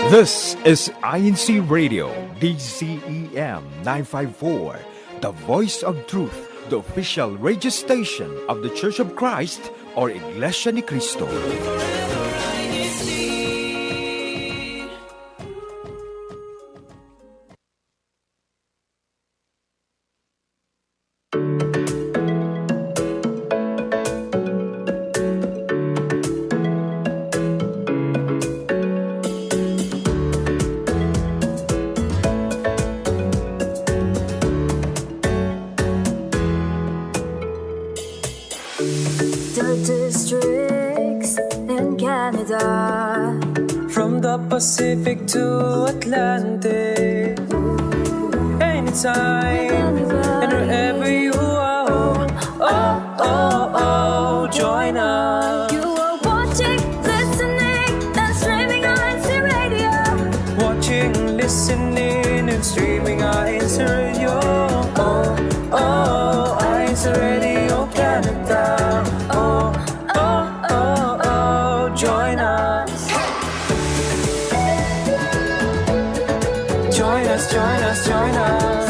This is INCRadio, DCEM 954, the voice of truth, the official radio station of the Church of Christ or Iglesia ni Cristo. Districts in Canada, from the Pacific to Atlantic, anytime and wherever you are. Join us. You are watching, listening, and streaming on INCRadio. Watching, listening, and streaming on INCRadio. INCRadio Canada. Join us. Join us, join us, join us.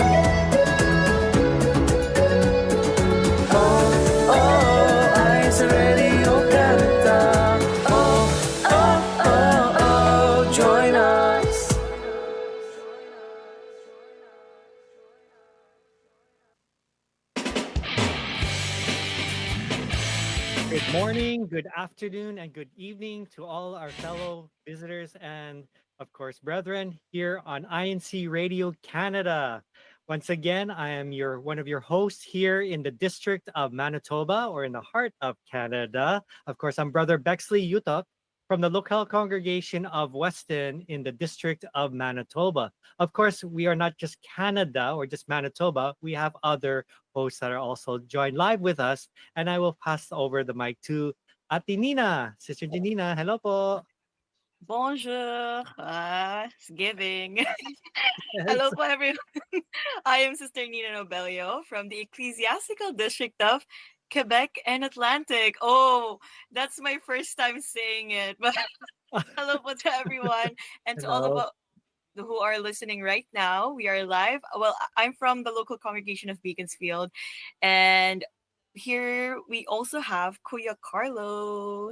INCRadio Canada. Join us. Good morning, good afternoon, and good evening to all our fellow visitors and, of course, brethren here on INCRadio Canada. Once again, I am one of your hosts here in the District of Manitoba, or in the heart of Canada. Of course, I'm Brother Bexley Utok from the local congregation of Weston in the District of Manitoba. Of course, we are not just Canada or just Manitoba. We have other hosts that are also joined live with us. And I will pass over the mic to Ate Nina. Sister Janina, hello po. Bonjour. It's giving. Hello po everyone. I am Sister Nina Nobelio from the Ecclesiastical District of Quebec and Atlantic. Oh, that's my first time saying it. But hello po to everyone and to all of Hello. who are listening right now. We are live. Well, I'm from the local congregation of Beaconsfield, and here we also have Kuya Carlo.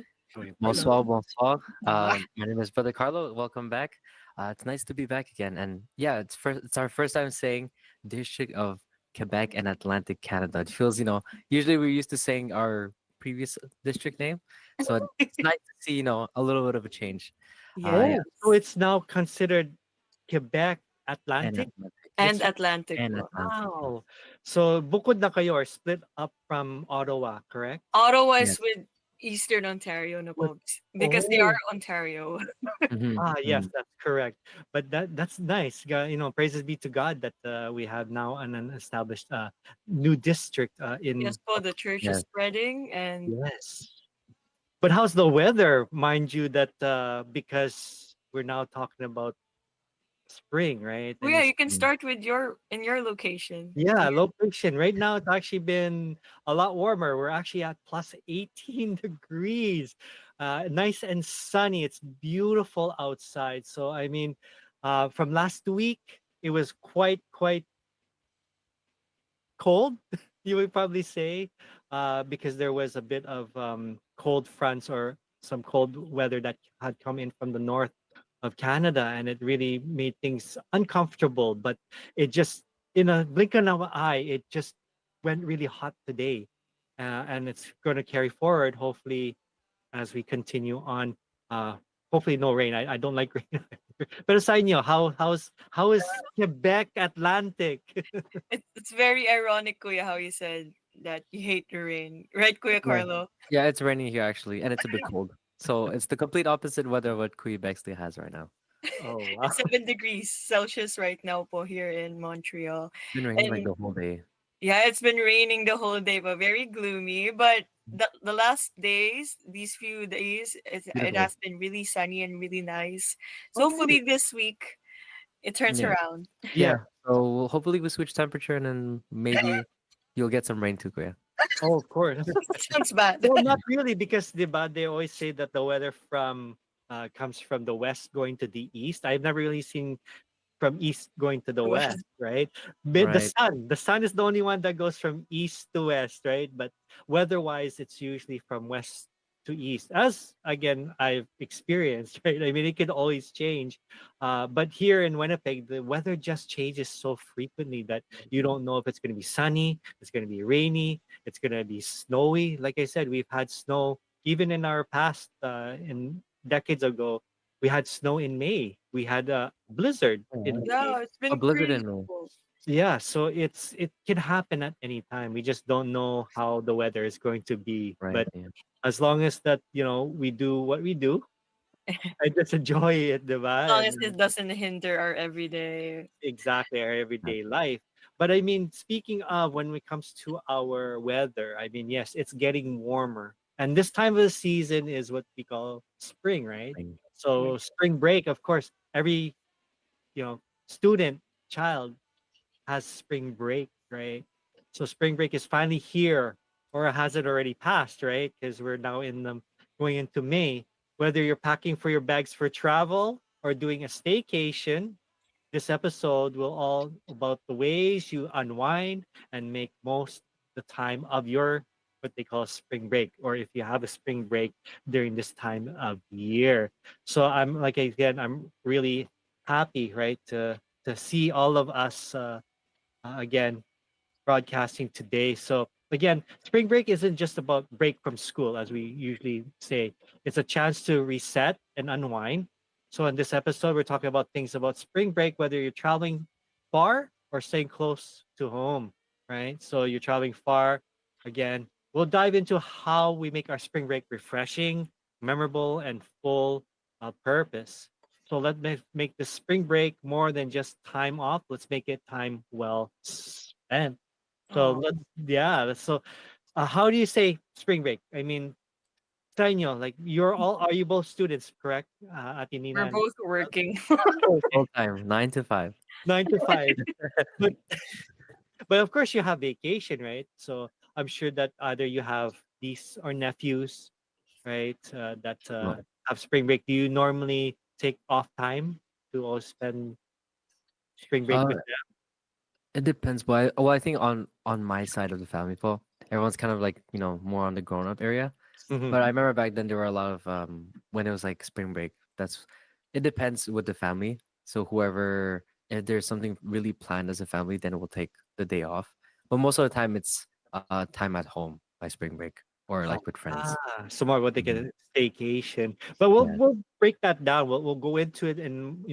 Bonsoir, bonsoir. My name is Brother Carlo. Welcome back. It's nice to be back again. And yeah, it's our first time saying District of Quebec and Atlantic Canada. It feels, usually we're used to saying our previous district name. So it's nice to see, a little bit of a change. Oh, so it's now considered Quebec And Atlantic? And It's- Atlantic. and po. Atlantic. Wow. So bukod na kayo or split up from Ottawa, correct? Ottawa Yes. is with Eastern Ontario na po, because they are Ontario. Mhm, Yes, mhm. that's correct. But that's nice. Praises be to God that we have now an established new district in. Yes po, the church is Yes. spreading, and Yes. But how's the weather? Mind you that because we're now talking about spring, right? oh And yeah, it's you can start with your location. yeah, location. Right now, it's actually been a lot warmer. We're actually at plus 18 degrees. Nice and sunny. It's beautiful outside. So, I mean, from last week, it was quite cold, you would probably say, because there was a bit of cold fronts or some cold weather that had come in from the north of Canada, and it really made things uncomfortable. But it just, in a blink of an eye, it just went really hot today, and it's going to carry forward, hopefully, as we continue on. Hopefully, no rain. I don't like rain. But aside, how is Quebec Atlantic? It's very ironic, Kuya, how you said that you hate the rain, right, Kuya Yeah. Carlo? Yeah, it's raining here actually, and it's a bit cold. So it's the complete opposite weather of what Quebec Bexley has right now. Oh wow. It's 7 degrees Celsius right now po here in Montreal. It's been raining like And the whole day. yeah, it's been raining the whole day, but very gloomy. But the last days, these few days, it Beautiful. has been really sunny and really nice. So Oh, hopefully this week it turns Yeah. around. Yeah. So hopefully we switch temperature and then maybe you'll get some rain too, Kuya. Oh, of course. Sounds bad. Well, not really, because they always say that the weather from comes from the west going to the east. I've never really seen from east going to the Well, west, right? But Right. the sun is the only one that goes from east to west, right? But weather-wise, it's usually from west to east. As again, I've experienced, right? I mean, it could always change. But here in Winnipeg, the weather just changes so frequently that you don't know if it's going to be sunny, it's going to be rainy, it's going to be snowy. Like I said, we've had snow even in our past, in decades ago. We had snow in May. We had a blizzard in Oh, no, May. it's a been blizzard crazy in May. cold. Yeah, so it can happen at any time. We just don't know how the weather is going to be. Right. But Yeah. as long as that, we do what we do, I just enjoy it, As diba? long as And it doesn't hinder our everyday. exactly our Right. everyday life. But I mean, speaking of when it comes to our weather, I mean, yes, it's getting warmer. And this time of the season is what we call spring, right? Right. So spring break, of course, every, student, child has spring break, right? So spring break is finally here, or has it already passed, right? Because we're now in the going into May. Whether you're packing for your bags for travel or doing a staycation, this episode will all about the ways you unwind and make most the time of your what they call spring break, or if you have a spring break during this time of year. So I'm like again, I'm really happy, right, to see all of us again broadcasting today. So again, spring break isn't just about break from school, as we usually say. It's a chance to reset and unwind. So in this episode, we're talking about things about spring break, whether you're traveling far or staying close to home, right? So you're traveling far. Again, we'll dive into how we make our spring break refreshing, memorable, and full of purpose. So let's make the spring break more than just time off. Let's make it time well spent. So Oh, so how do you say spring break? I mean, sa inyo, like are you both students, correct? Ate Nina we're and both working. okay, Full time, 9 to 5. 9 to 5. But but of course you have vacation, right? So I'm sure that either you have niece or nephews, right? That Well, have spring break. Do you normally take off time to all spend spring break uh, with them? it depends. But I think on my side of the family, Paul, everyone's kind of like more on the grown up area. Mhm. But I remember back then there were a lot of when it was like spring break. It depends with the family. So whoever, if there's something really planned as a family, then we'll take the day off. But most of the time it's time at home by spring break or like with friends. So more what they Mhm. get staycation. But we'll Yeah. we'll break that down. We'll go into it and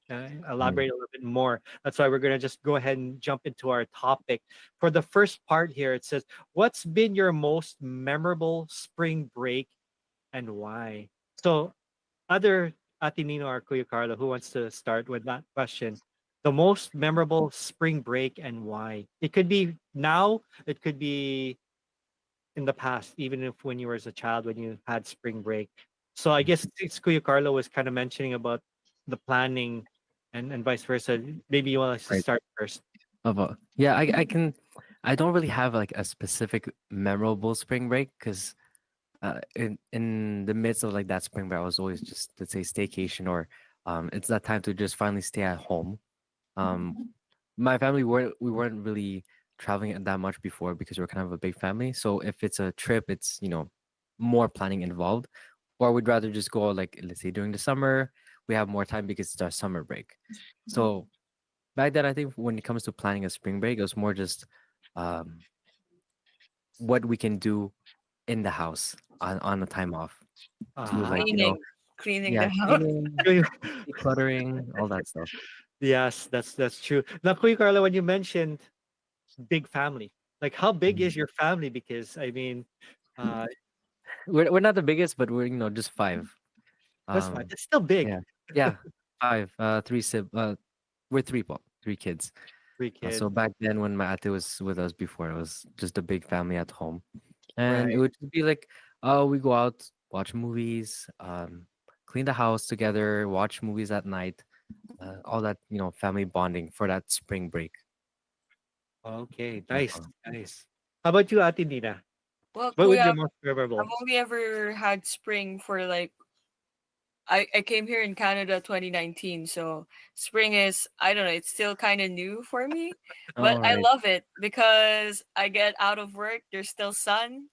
Mm. elaborate a little bit more. That's why we're gonna just go ahead and jump into our topic. For the first part here, it says, "What's been your most memorable spring break and why?" So, other Atinino or Kuya Carlo, who wants to start with that question? The most memorable spring break and why? It could be now. It could be in the past, even if when you were as a child, when you had spring break. So I guess it's Kuya Carlo was kind of mentioning about the planning and vice versa. Maybe you want us to Right. start first. Yeah, I don't really have like a specific memorable spring break because in the midst of like that spring break, I was always just, let's say, staycation, or it's that time to just finally stay at home. My family we weren't really traveling that much before because we're kind of a big family. So if it's a trip, it's more planning involved, or we'd rather just go like, let's say, during the summer. We have more time because it's our summer break. So back then, I think when it comes to planning a spring break, it was more just um, what we can do in the house on a time off to, Ah, like, Cleaning yeah, the house. cleaning, decluttering, all that stuff. yes, that's true. Now, Kuya Carlo, when you mentioned big family, like how big Mhm. is your family? Because I mean, uh, We're not the biggest, but we're just five. that's fine. Um, It's still big. yeah, yeah, five. We're three kids. Three kids, So back then, when my ate was with us before, it was just a big family at home, and it right? would just be like, oh, we go out, watch movies, clean the house together, watch movies at night, all that, family bonding for that spring break. Okay, Yeah. nice, nice. How about you, Ate Nina? Well, What would Kuya, be most I've favorable? only ever had spring for like I came here in Canada 2019, so spring is I don't know, it's still kind of new for me, but All I right. love it because I get out of work, there's still sun.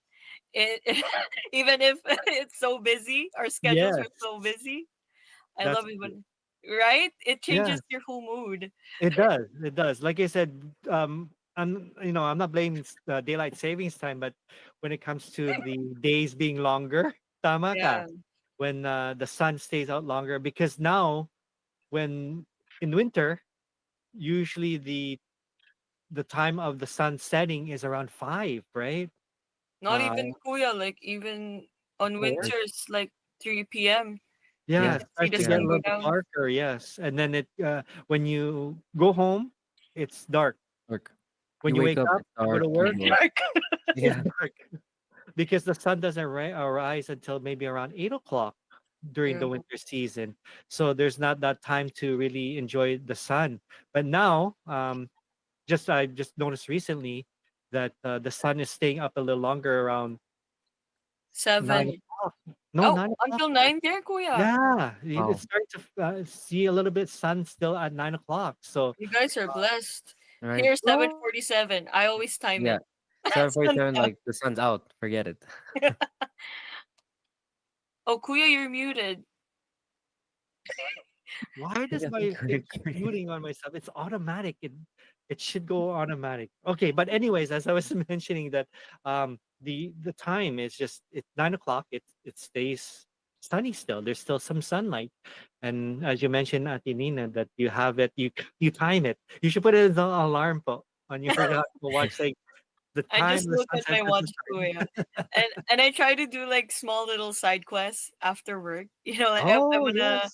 It even if it's so busy, our schedules are Yes, so busy. I that's love it true. when right? It Yeah, changes your whole mood. it does. It does. Like I said, I'm not blaming daylight savings time, but when it comes to the days being longer, tama ka. Yeah. When the sun stays out longer, because now when in winter, usually the time of the sun setting is around 5, right? Not Uh, even Kuya, like even on 4. winters, like 3 p.m. You Yeah, Yeah. it can see starts the to get Yeah. a sun go little bit down. darker, yes. And then when you go home, it's dark. Work. When You you wake wake up, up it's to go dark. to You work, go up. Dark. it's Yeah. dark because the sun doesn't arise until maybe around 8 o'clock during Yeah. the winter season. So there's not that time to really enjoy the sun. But now, just I just noticed recently that the sun is staying up a little longer around 9 7. o'clock. No, Oh, 9 o'clock. until 9 there, Kuya. Yeah, Wow. it's starting to see a little bit sun still at 9 o'clock. So, You guys are blessed. Right. Here's oh, 7:47. I always time Yeah. it. Sun's 7:47, out. like the sun's out. Forget it. Oh, Kuya, you're muted. why does Yeah. my thing Great, keep great. muting on myself? It's automatic. It should go automatic. Okay, but anyways, as I was mentioning that the time is just it's 9 o'clock. It stays sunny still. There's still some sunlight, and as you mentioned, Ate Nina, that you have it. You time it. You should put it as an alarm on your watch saying the I time just the look at sunset my is watch, this Kuya, time. and I try to do like small little side quests after work. You know, like I Oh wanna yes.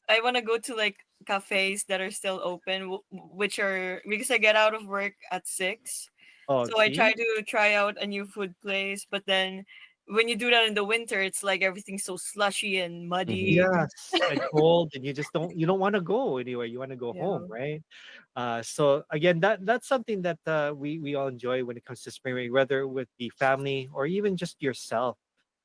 I wanna go to like cafes that are still open, which are because I get out of work at 6. Oh, So I try see. to try out a new food place, but then when you do that in the winter, it's like everything's so slushy and Mhm. muddy. Yes, and cold, and you don't want to go anywhere. You want to go home, Yeah. right? So again, that's something that we all enjoy when it comes to spring break, whether with the family or even just yourself.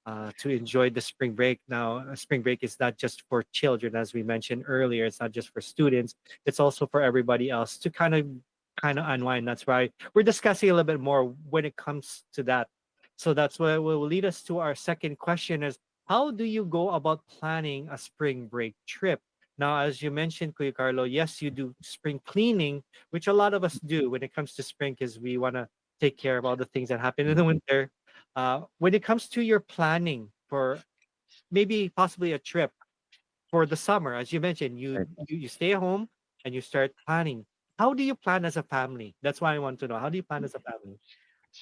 To enjoy the spring break. Now, spring break is not just for children, as we mentioned earlier. It's not just for students. It's also for everybody else to kind of unwind. That's why we're discussing a little bit more when it comes to that. So that's what will lead us to our second question: is how do you go about planning a spring break trip? Now, as you mentioned, Kuya Carlo, yes, you do spring cleaning, which a lot of us do when it comes to spring, because we want to take care of all the things that happen in the winter. When it comes to your planning for maybe possibly a trip for the summer, as you mentioned, Right. you stay home and you start planning. How do you plan as a family? That's why I want to know. How do you plan as a family?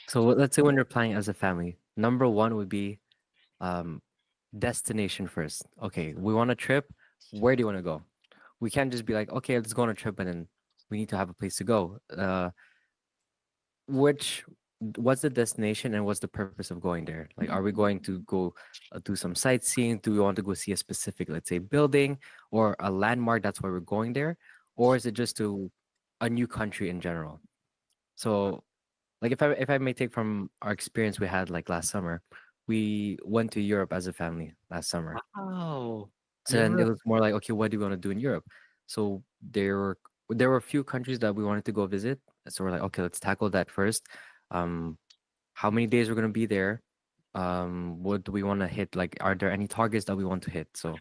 So let's say when you're planning as a family, number one would be um, destination first. Okay, we want a trip. Where do you want to go? We can't just be like, okay, let's go on a trip, and then we need to have a place to go. Which, what's the destination and what's the purpose of going there? Like, are we going to go do some sightseeing? Do we want to go see a specific, let's say, building or a landmark? That's why we're going there, or is it just to a new country in general? So like if I may take from our experience we had like last summer, we went to Europe as a family last summer. Wow, So then it Europe. was more like, okay, what do we want to do in Europe? So there were a few countries that we wanted to go visit. So we're like, okay, let's tackle that first. Um, how many days we're gonna be there? What do we want to hit? Like, are there any targets that we want to hit? So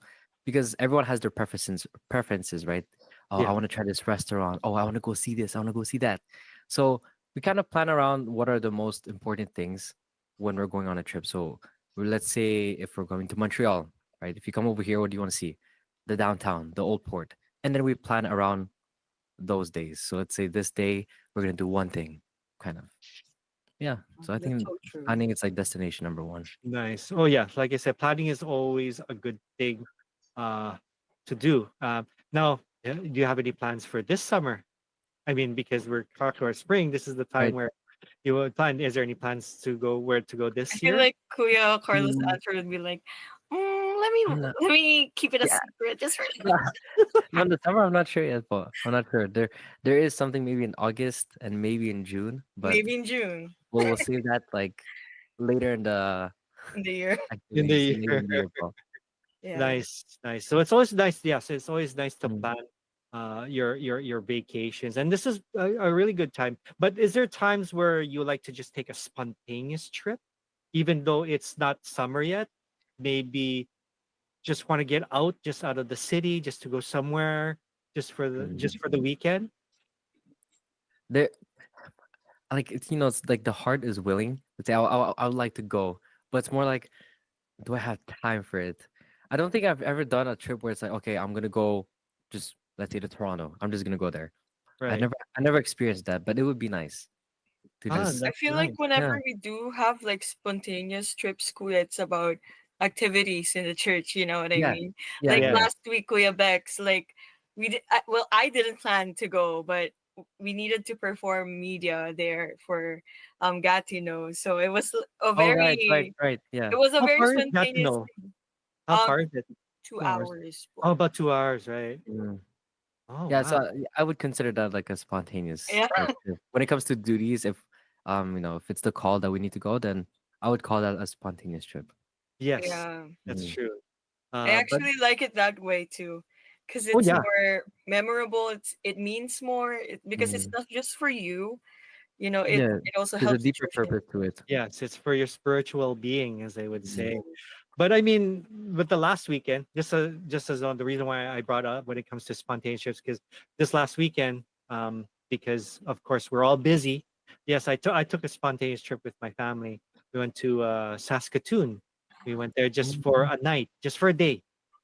because everyone has their preferences, right? Oh, I Yeah, want to try this restaurant. Oh, I want to go see this. I want to go see that. So we kind of plan around what are the most important things when we're going on a trip. So let's say if we're going to Montreal, right? If you come over here, what do you want to see? The downtown, the old port. And then we plan around those days. So let's say this day we're gonna do one thing, kind of. Yeah. So I That's think so true. planning it's like destination number one. nice. Oh yeah, like I said, planning is always a good thing uh, to do. Now, do you have any plans for this summer? I mean, because we're talking about spring, this is the time Right. where you would plan. Is there any plans to go where to go I this feel year? like Kuya Carlos' Mm, answer would be like, let me I'm not, let me keep it a yeah. secret just for No, in the summer I'm not sure yet, but I'm not sure. There is something maybe in August and maybe in June, but maybe in June. we'll save that like later in the in the year. In the activities later year. in the year, bro. Yeah. Nice, nice. So it's always nice. Yes, it's always nice to Mm, plan your vacations, and this is a really good time. But is there times where you like to just take a spontaneous trip, even though it's not summer yet? Maybe just want to get out, just out of the city, just to go somewhere, mm. just for the weekend. There, like it's it's like the heart is willing. Let's say I would like to go, but it's more like, do I have time for it? I don't think I've ever done a trip where it's like, okay, I'm gonna go, just let's say to Toronto. I'm just gonna go there. Right. I never experienced that, but it would be nice to Ah, just I that's feel like nice. yeah whenever we do have like spontaneous trips, Kuya, it's about activities in the church. You know what I yeah mean? yeah Like yeah Yes. yeah. last week, Kuya Bex, like well, I didn't plan to go, but we needed to perform media there for Gatineau, so it was a Oh right right very right yeah. it was a How very far is spontaneous Gatineau? thing. How Um, far is it? 2 hours. 2 hours. Oh, Po. about 2 hours, right? Mm. Oh, Yeah, so wow. I would consider that like a spontaneous Yeah, trip. When it comes to duties, if if it's the call that we need to go, then I would call that a spontaneous trip. Yes, yeah. that's Mm. true. I But actually like it that way too, because oh it's yeah, more memorable. It means more because it's Mm. not just for you. You know, Yeah, it also there's a helps the deeper church in. purpose to it. yes, it's for your spiritual being, as they would Mm. say. Yeah. But I mean, with the last weekend, just as on the reason why I brought up when it comes to spontaneous trips, because this last weekend, because of course we're all busy. Yes, I took a spontaneous trip with my family. We went to Saskatoon. We went there just for Mm. a night, just for a day,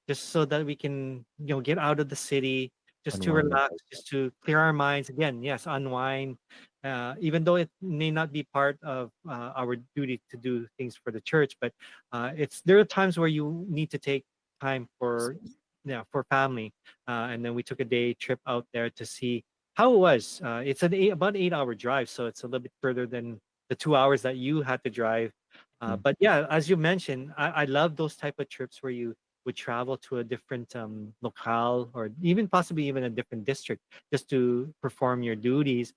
just so that we can get out of the city, just to Unwind a relax, bit. just to clear our minds again. Yes, unwind. Even though it may not be part of our duty to do things for the church, but it's there are times where you need to take time for yeah for family, and then we took a day trip out there to see how it was. It's about 8 hour drive, so it's a little bit further than the 2 hours that you had to drive. Mm. But yeah, as you mentioned, I love those type of trips where you would travel to a different locale, or even possibly even a different district, just to perform your duties.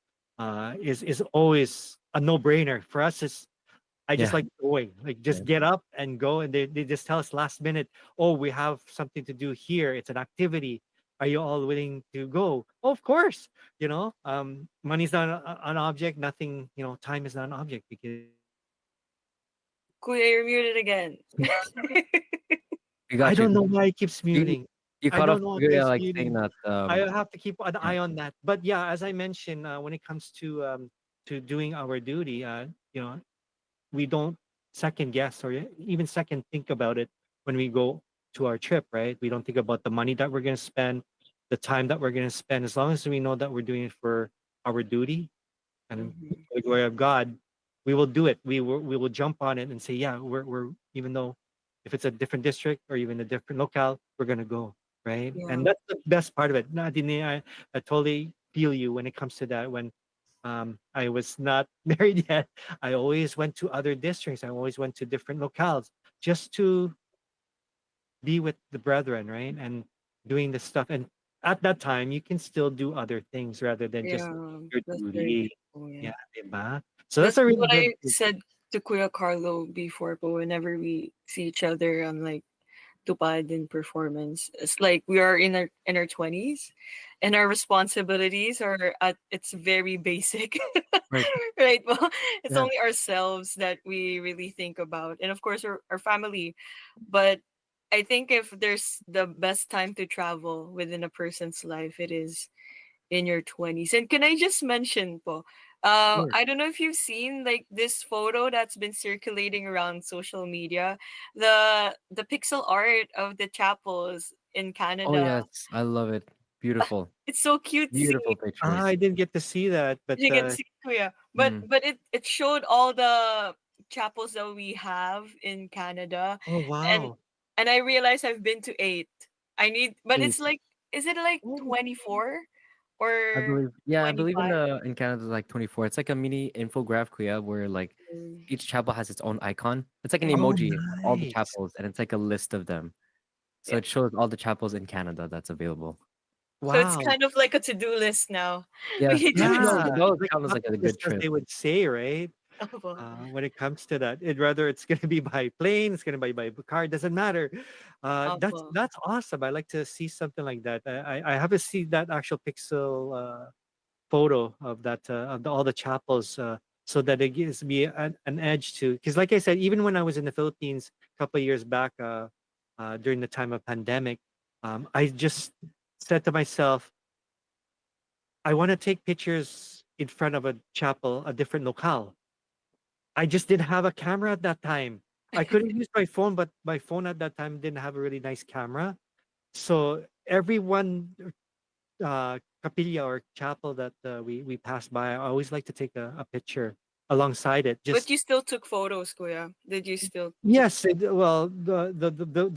Is always a no brainer for us. Is I just Yeah, like going, like yeah. just get up and go, and they just tell us last minute, oh, we have something to do here. It's an activity. Are you all willing to go? Oh, of course. Money's not an object. Nothing. Time is not an object because Kuya, you're muted again. We I got you. don't know why it keeps You, muting. you I caught don't off know why it figure keeps like saying muting. that I have to keep an yeah. eye on that. But yeah, as I mentioned, when it comes to doing our duty, we don't second guess or even second think about it when we go to our trip, right? We don't think about the money that we're going to spend, the time that we're going to spend. As long as we know that we're doing it for our duty and for Mhm. the glory of God, we will do it. We will jump on it and say, yeah, we're even though if it's a different district or even a different locale, we're gonna go, right? Yeah. And that's the best part of it. Nadine, I totally feel you when it comes to that. When I was not married yet, I always went to other districts. I always went to different locales just to be with the brethren, right? And doing this stuff. And at that time, you can still do other things rather than just Yeah. your That's very duty. true. Yeah. Yeah, diba? So that's That's a really what good. I said to Kuya Carlo before, but whenever we see each other on like tupad in performance, it's like we are in our 20s and our responsibilities are at it's very basic. Right. Right? Well, it's Yeah. only ourselves that we really think about. And of course our family. But I think if there's the best time to travel within a person's life, it is in your 20s. And can I just mention po, Sure. I don't know if you've seen like this photo that's been circulating around social media, the pixel art of the chapels in Oh Canada. yes, I love it. Beautiful. It's so cutesy. Beautiful I pictures. didn't get to see that, but You can see Kuya. But Mm. it showed all the chapels that we have in Canada, oh and wow. I realized I've been to 8. I need, but Eight. it's like, is it like Oh, 24 I or believe yeah, I believe 25? in Canada like 24. It's like a mini infograph Kuya, where like Mm. each chapel has its own icon. It's like an oh, emoji of all the nice. chapels, and it's like a list of them. So Yeah. it shows all the chapels in Canada that's available. So it's Wow. kind of like a to-do list now. We Yeah. need to Actually, visit. no, Yeah, that it's would like a count as like bucket a good list, as trip. they would say, right? Opo. when it comes to that. It rather it's gonna be by plane, it's gonna be by car, doesn't matter. Opo. That's awesome. I like to see something like that. I haven't seen that actual pixel photo of that all the chapels, so that it gives me an edge to, because like I said, even when I was in the Philippines a couple of years back, during the time of pandemic, I just said to myself, I want to take pictures in front of a chapel, a different locale. I just didn't have a camera at that time. I couldn't use my phone, but my phone at that time didn't have a really nice camera. So everyone, capilla or chapel that we passed by, I always like to take a picture alongside it. But Just you still took photos, Kuya. Did you still took yes, well, the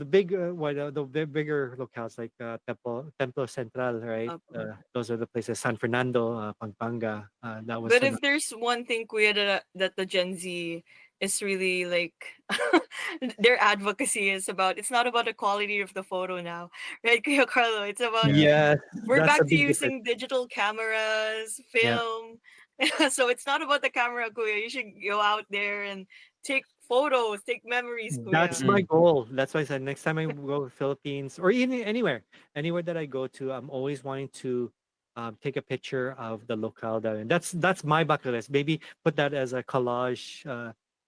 big the bigger locales like Templo Central, right? Opo. Those are the places. San Fernando, Pampanga. That was But an if there's one thing, Kuya, that the Gen Z is really like their advocacy is about, it's not about the quality of the photo now, right, Kuya Carlo? It's about Yeah. yes, we're that's a back to big difference. using digital cameras, Yeah. film. So it's not about the camera, Kuya. You should go out there and take photos, take memories, That's Kuya. my Mm. goal. That's why I said next time I go to Philippines or even anywhere that I go to, I'm always wanting to take a picture of the locale there. And that's my bucket list. Maybe put that as a collage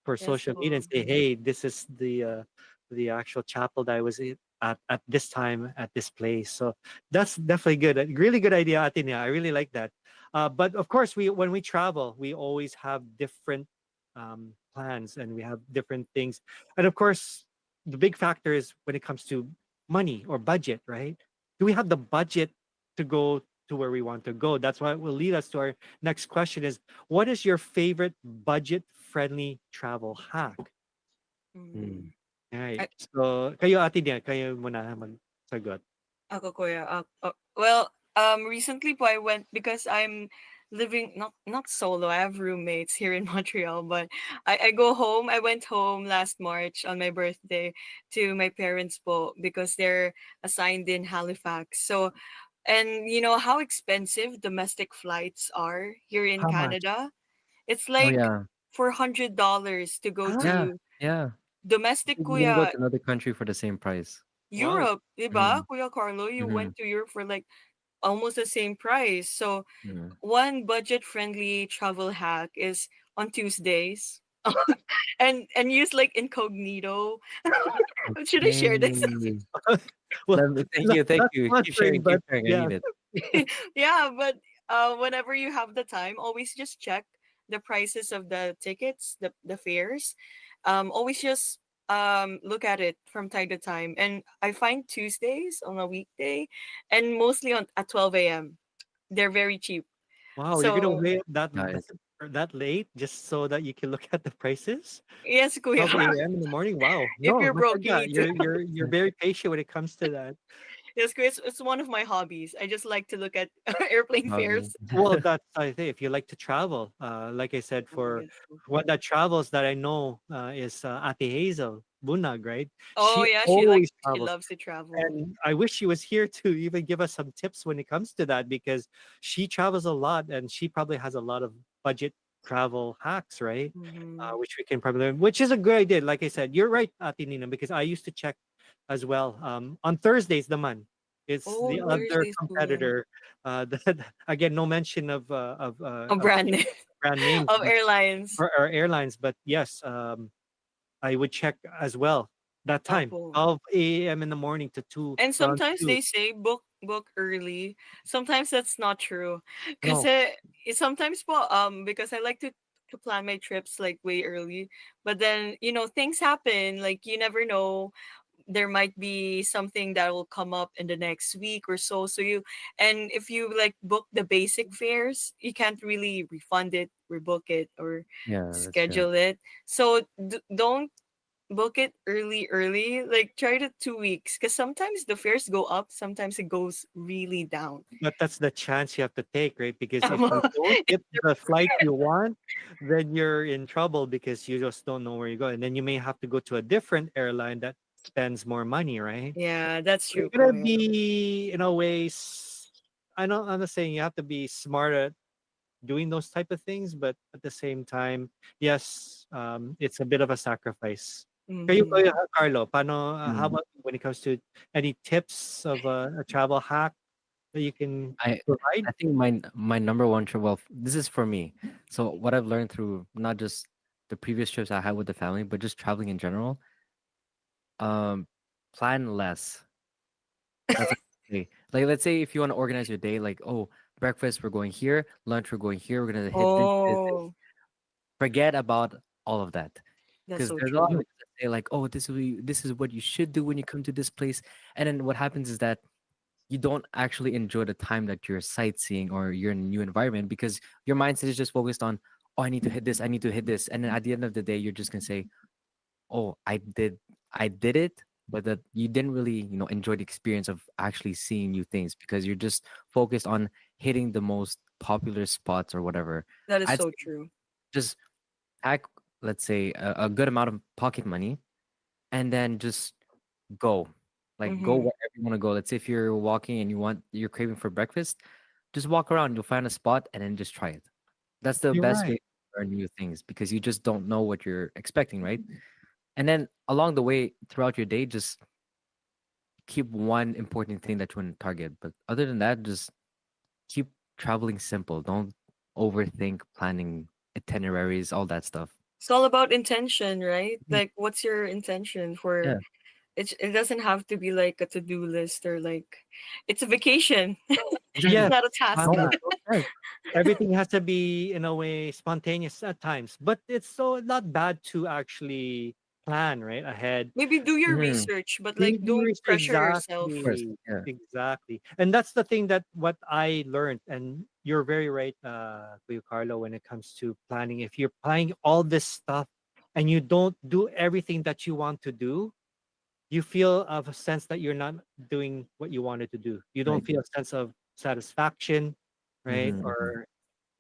for Yes, social media po. and say, hey, this is the actual chapel that I was in at this time at this place. So that's definitely good. A really good idea, Atinia. I really like that. But of course, we when we travel, we always have different plans and we have different things. And of course, the big factor is when it comes to money or budget, right? Do we have the budget to go to where we want to go? That's what will lead us to our next question is, what is your favorite budget friendly travel hack? Mm. Mm. Right. I, So, kayo ate niya, kayo muna magsagot. Ako, Kuya. Recently po I went because I'm living not solo. I have roommates here in Montreal, but I go home. I went home last March on my birthday to my parents po because they're assigned in Halifax. So, and you know how expensive domestic flights are here in How much? Canada? It's Oh like yeah. $400 to go Ah, Yeah. to Yeah. domestic, You can go Kuya. to another country for the same price. wow. Europe, 'di ba? Mm. Kuya Carlo, you Mm-hmm. went to Europe for like almost the same price. So Mm. one budget-friendly travel hack is on Tuesdays. And use like incognito. Should I share this? Okay. Well, Thank you. Thank not you. Keep sponsoring, sharing. Keep but sharing. I yeah. need it. Yeah, but whenever you have the time, always just check the prices of the tickets, the fares. Always just look at it from time to time. And I find Tuesdays on a weekday and mostly on at 12 a.m. They're very cheap. Wow, you're gonna So wait Guys. that late just so that you can look at the prices? yes, Kuya. 12 a.m. in the morning. Wow. If No, you're my broke, you God, need to. you're very patient when it comes to that. Yes, Chris, it's one of my hobbies. I just like to look at airplane Okay. fares. Well, that's I think if you like to travel, like I said, Oh, for yes. one that travels that I know is Ate Hazel Bunag, right? Oh She yeah, always she travels, loves to travel. and I wish she was here to even give us some tips when it comes to that because she travels a lot and she probably has a lot of budget travel hacks, right? Hmm. Which we can probably learn, which is a good idea. Like I said, you're right, Ate Nina, because I used to check as well. On Thursdays, the man. It's Oh, the other Thursdays, Kuya. competitor. That again, no mention A of brand name brand names, of but airlines. or airlines. But yes, I would check as well that time, Opo. 12 a.m. in the morning to And around sometimes two. they say book early. Sometimes that's not true. Cause No, sometimes po, because I like to plan my trips like way early. But then, you know, things happen. Like you never know. There might be something that will come up in the next week or so. So and if you like book the basic fares, you can't really refund it, rebook it, or Yeah, that's true. schedule it. So don't book it early. Like try to 2 weeks because sometimes the fares go up, sometimes it goes really down. but that's the chance you have to take, right? Because if you don't It's get the flight you want, then you're in trouble because you just don't know where you go, and then you may have to go to a different airline that spends more money, right? yeah, that's You're true, gonna Kuya. be in a way. I know I'm not saying you have to be smart doing those type of things, but at the same time, yes, it's a bit of a sacrifice. Mm-hmm. Carlo, paano, how Mhm. about you when it comes to any tips of a travel hack that you can I provide? I think my number one trip. Well, this is for me. So what I've learned through not just the previous trips I had with the family, but just traveling in general. Um, Plan less. That's what I say. Like, let's say if you want to organize your day, like, oh, breakfast we're going here, lunch we're going here, we're gonna hit this. Oh, Forget about all of that, that's because so there's a lot of true. people that say like, oh, this is what you should do when you come to this place, and then what happens is that you don't actually enjoy the time that you're sightseeing or you're in a new environment because your mindset is just focused on, oh, I need to hit this, I need to hit this, and then at the end of the day, you're just gonna say, oh, I did it, but that you didn't really, enjoy the experience of actually seeing new things because you're just focused on hitting the most popular spots or whatever. That is I'd so say true. just pack, let's say, a good amount of pocket money, and then just go. Like, go Mm-hmm. wherever you want to go. Let's say if you're walking and you're craving for breakfast, just walk around. You'll find a spot and then just try it. That's the You're best way right. to learn new things because you just don't know what you're expecting, right? And then along the way, throughout your day, just keep one important thing that you want to target. But other than that, just keep traveling simple. Don't overthink planning itineraries, all that stuff. It's all about intention, right? Mhm. Like, what's your intention for Yeah, it? It doesn't have to be like a to-do list or like it's a vacation. It's exactly. Yes, not a task. Well yeah. said. Everything has to be in a way spontaneous at times, but it's so not bad to actually plan right ahead. Maybe do your Mhm. research, but like Do don't your pressure yourself. Of course. exactly, Yeah. exactly. And that's the thing that what I learned, and you're very right, Kuya Carlo, when it comes to planning. If you're planning all this stuff and you don't do everything that you want to do, you feel of a sense that you're not doing what you wanted to do. You don't Right. feel a sense of satisfaction, right? Mhm, mhm. Or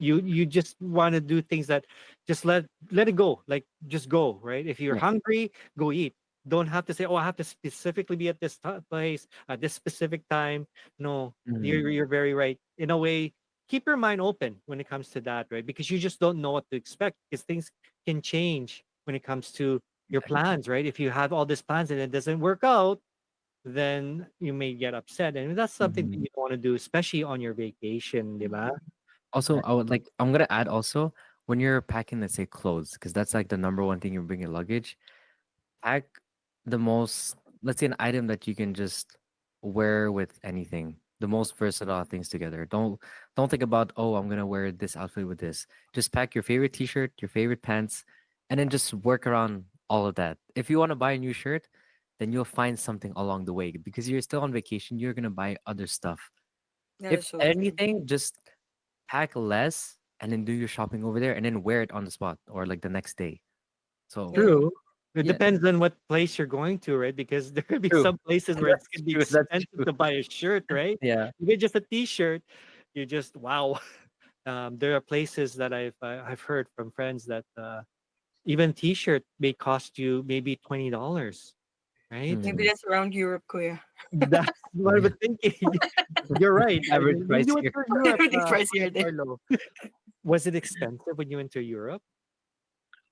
you just want to do things that just let it go, like just go, right? If you're Yeah. hungry, go eat. Don't have to say, oh, I have to specifically be at this place at this specific time. No, Mhm. you're very right. In a way, keep your mind open when it comes to that, right? Because you just don't know what to expect because things can change when it comes to your Exactly. plans, right? If you have all these plans and it doesn't work out, then you may get upset, and that's something that Mhm. you don't want to do, especially on your vacation, diba? Also, I'm gonna add also when you're packing, let's say clothes, because that's like the number one thing you bring in luggage. Pack the most, let's say an item that you can just wear with anything. The most versatile things together. Don't think about, oh, I'm gonna wear this outfit with this. Just pack your favorite t-shirt, your favorite pants, and then just work around all of that. If you want to buy a new shirt, then you'll find something along the way because you're still on vacation. You're gonna buy other stuff. That If is so true. anything, just pack less and then do your shopping over there and then wear it on the spot or like the next day. So Yeah. True. It yeah, depends on what place you're going to, right? Because there could be true. some places where it's That's gonna be true. That's expensive true. to buy a shirt, right? Yeah. You get just a T-shirt, you just wow. There are places that I've heard from friends that even T-shirt may cost you maybe $20, right? Maybe Mhm. that's around Europe, Kuya. That's what I Yeah. was thinking. You're right. Average When price you went here. to Europe, Everything's Kuya pricier there. Carlo, was it expensive when you went to Europe?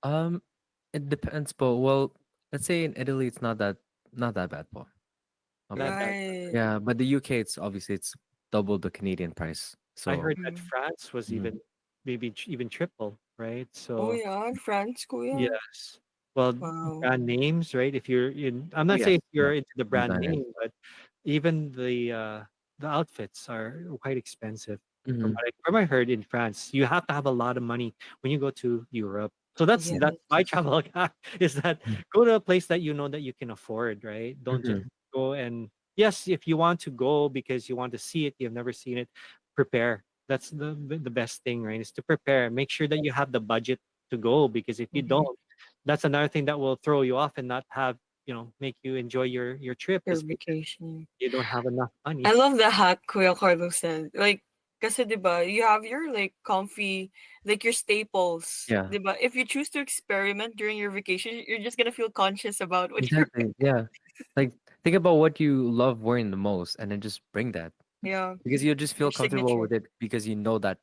Um, it depends, but well, let's say in Italy it's not that bad, po. Not Not bad. that. Right. Yeah, but the UK it's obviously it's double the Canadian price. I So heard that Mm. France was mhm. even maybe even triple, right? Oh So yeah, France, Kuya. yes. Well, Wow. brand names, right? If you're in, I'm Oh not saying yes, if yeah, you're into the brand designers. name, but even the outfits are quite expensive. Hmm. From what I heard in France, you have to have a lot of money when you go to Europe. So that's Yes. my travel hack is that go to a place that you know that you can afford, right? Don't just Hmm. go and yes, if you want to go because you want to see it, you've never seen it, prepare. That's the best thing, right? Is to prepare. Make sure that you have the budget to go because if you Mm-hmm. don't, that's another thing that will throw you off and not have make you enjoy your trip Your is because vacation. you don't have enough money. I love the hack Kuya Carlos said. Like, kasi 'di ba, you have your like comfy, like your staples, Yeah, 'di ba? If you choose to experiment during your vacation, you're just gonna feel conscious about what you're. exactly. Yeah, like think about what you love wearing the most, and then just bring that Yeah, because you just your feel comfortable signature. with it because you know that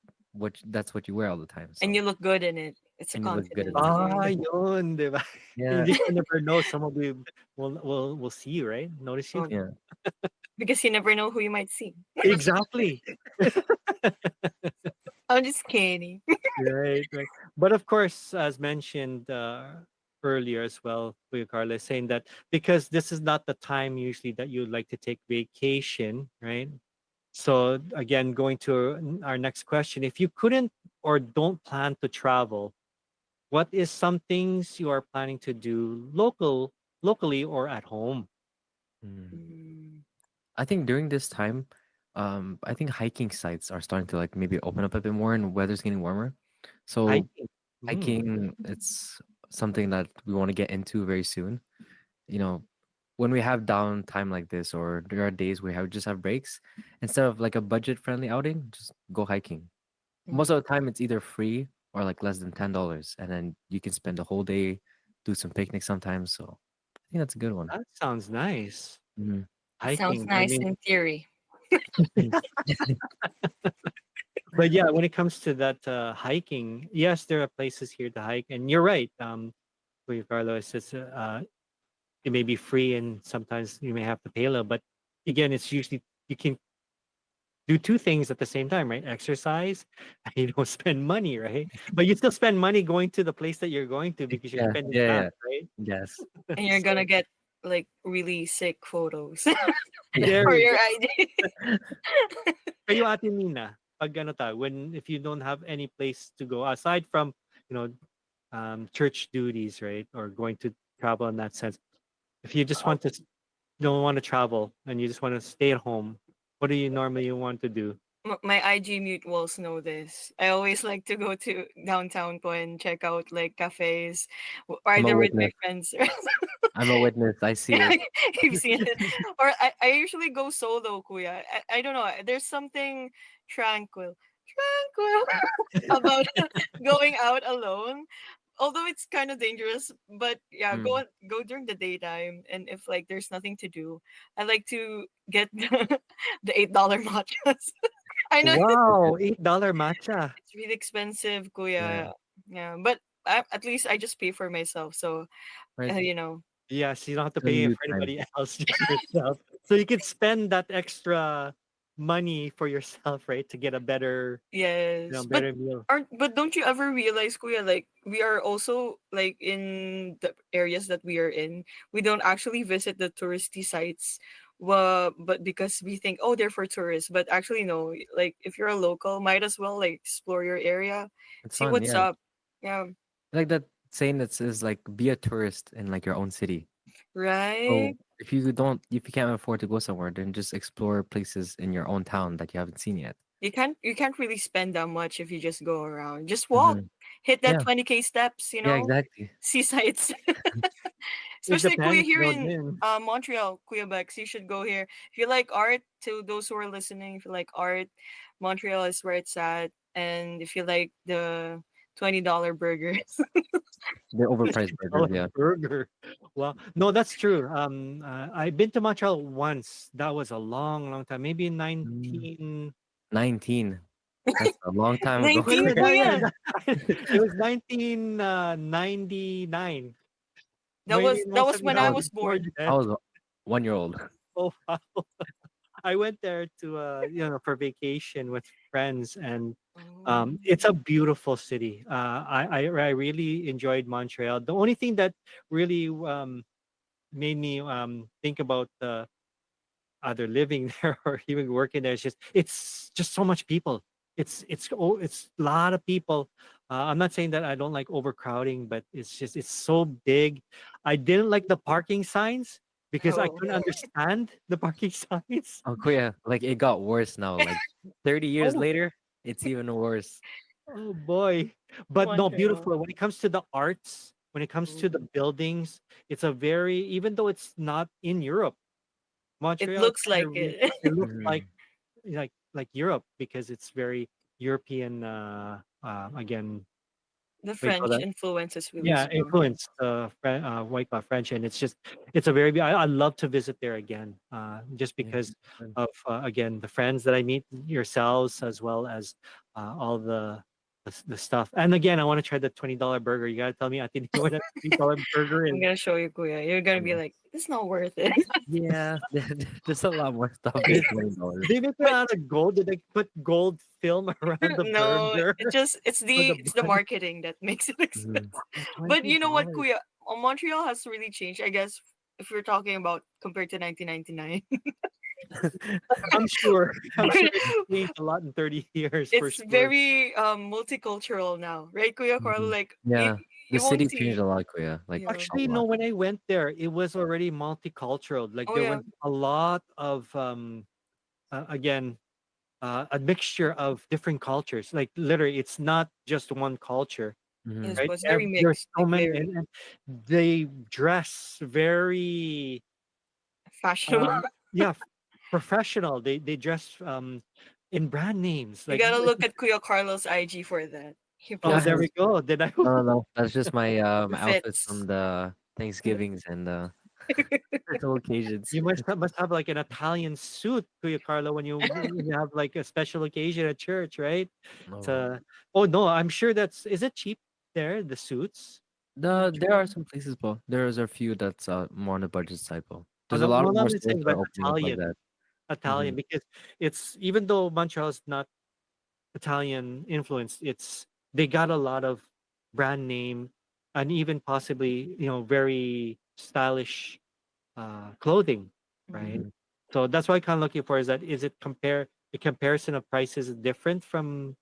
that's what you wear all the time. And So you look good in it. It's a and you look good in confidence it. Ah, thing. yun, di ba? Yeah, You just never know. Someone will see you, right? Notice you. Oh, yeah. because you never know who you might see. Exactly. I'm just kidding. Right, right. But of course, as mentioned earlier as well, Kuya Carla, saying that because this is not the time usually that you like to take vacation, right? So again, going to our next question, if you couldn't or don't plan to travel, what is some things you are planning to do locally or at home? Mm. Mm, I think during this time, I think hiking sites are starting to like maybe open up a bit more and weather's getting warmer. So Hiking. Mm, hiking, it's something that we want to get into very soon. You know, when we have downtime like this, or there are days where we just have breaks, instead of like a budget friendly outing, just go hiking. Most mm. of the time, it's either free or like less than $10, and then you can spend the whole day, do some picnics sometimes. So I think that's a good one. that sounds nice. Mhm. It sounds Hiking. I nice mean, in theory. but yeah, when it comes to that hiking, yes, there are places here to hike, and you're right. Kuya Carlos, it may be free, and sometimes you may have to pay a little. But again, it's usually you can do two things at the same time, right? Exercise, and you don't spend money, right? But you still spend money going to the place that you're going to because you're Yeah, spending yeah, gas, yeah. right? Yes. And you're So gonna get like really sick photos Yeah. for there you your go. ID. Kayo, Ate Nina, pag ano when if you don't have any place to go aside from you know church duties, right, or going to travel in that sense, if you just want to don't want to travel and you just want to stay at home, what do you normally want to do? My IG mute walls know this. I always like to go to downtown po and check out like cafes, I'm a either with my witness. friends. I'm a witness. I see Yeah, it. you've seen it. Or I usually go solo, kuya. I don't know. There's something tranquil about going out alone. Although it's kind of dangerous, but yeah, Mm. go during the daytime, and if like there's nothing to do, I like to get the $8 matchas. I know Wow, $8 matcha. it's really expensive, Yeah. kuya. Yeah, but at least I just pay for myself, so Right. you know. Yes, you don't have to It's on pay you for time. anybody else, just yourself. So you can spend that extra money for yourself, right, to get a better, Yes, better meal. but don't you ever realize, kuya, like we are also like in the areas that we are in, we don't actually visit the touristy sites. Well, but because we think, oh, they're for tourists, but actually no. Like if you're a local, might as well like explore your area, It's see fun. what's Yeah. up. Yeah, Like that saying that says like be a tourist in like your own city. right. So if you can't afford to go somewhere, then just explore places in your own town that you haven't seen yet. You can't really spend that much if you just go around. Just walk, Hmm. hit that Yeah. 20K steps. Yeah. Exactly. See sights. It Especially kuya depends, here in then. Montreal, Kuya Bex, you should go here. If you like art, to those who are listening, if you like art, Montreal is where it's at. And if you like the $20 burgers, The overpriced burgers. $20 Yeah. burger. Wow. No, that's true. I've been to Montreal once. That was a long, long time. Maybe in Mm. 19. 19. That's a long time ago. 19 Yeah, yeah, kuya. it was 1999. That Maybe was that most was of you when I I guys was was before born. I then. was 1 year old. Oh, wow. I went there to for vacation with friends, and Oh. it's a beautiful city. I really enjoyed Montreal. The only thing that really made me think about either living there or even working there is just it's just so much people. It's a lot of people. I'm not saying that I don't like overcrowding, but it's so big. I didn't like the parking signs because I Oh. couldn't understand the parking signs. Oh, yeah. Like it got worse now. Like 30 years Oh, later, it's even worse. oh boy. But no, Montreal. beautiful. When it comes to the arts, when it comes to the Mm. buildings, it's a very even though it's not in Europe, It Montreal looks kind like of it. it looks Mhm. like Europe because it's very European again The what do you call French that? influence is really Yeah, strong. influenced White Claw French, and it's a very I love to visit there again, just Yeah. because of again the friends that I meet, yourselves as well as all the stuff. And again, I want to try the $20 burger. You gotta tell me, I think what a $20 burger I'm is. gonna show you, Kuya. You're gonna be Yeah. like, it's not worth it. Yeah, there's a lot more stuff than Did $20. they make it But out of gold? Did they put gold film around the no, burger it's or the the bun? marketing that makes it expensive. Mhm. Oh, But $20. you know what, Kuya? Montreal has really changed, I guess, if we're talking about compared to 1999. I'm sure. I'm sure it's changed a lot in 30 years for It's sure. very multicultural now, right, Kuya Carl? Mhm. Like Yeah, the you won't city changed see. a lot, Kuya. Like Yeah. a Actually, no, lot. when I went there, it was already multicultural. Like Oh there yeah. was a lot of again a mixture of different cultures. Like literally, it's not just one culture, Mhm. Yes, right? but it's very There's mixed, so like many, very and they dress very fashionable. yeah, professional. They dress in brand names. You Like gotta look at Kuya Carlos IG for that. He oh, posts there we go. Did I? No, no, no. That's just my the outfits fits. from the Thanksgivings and special occasions. You must have like an Italian suit, Kuya Carlo, when you have like a special occasion at church, right? It's Oh. oh no, I'm sure that's is it cheap there, the suits? There are Montreal? some places, Paul. There's a few that's more on the budget side, Paul. Oh There's a no, lot no, of not more the stores same, that but are opening up like Italian. that. Italian, Hmm. because it's even though Montreal is not Italian influenced, it's they got a lot of brand name and even possibly, very stylish clothing, right? Mhm. Hmm. So that's what I'm kind of looking for is that is it the comparison of prices is different from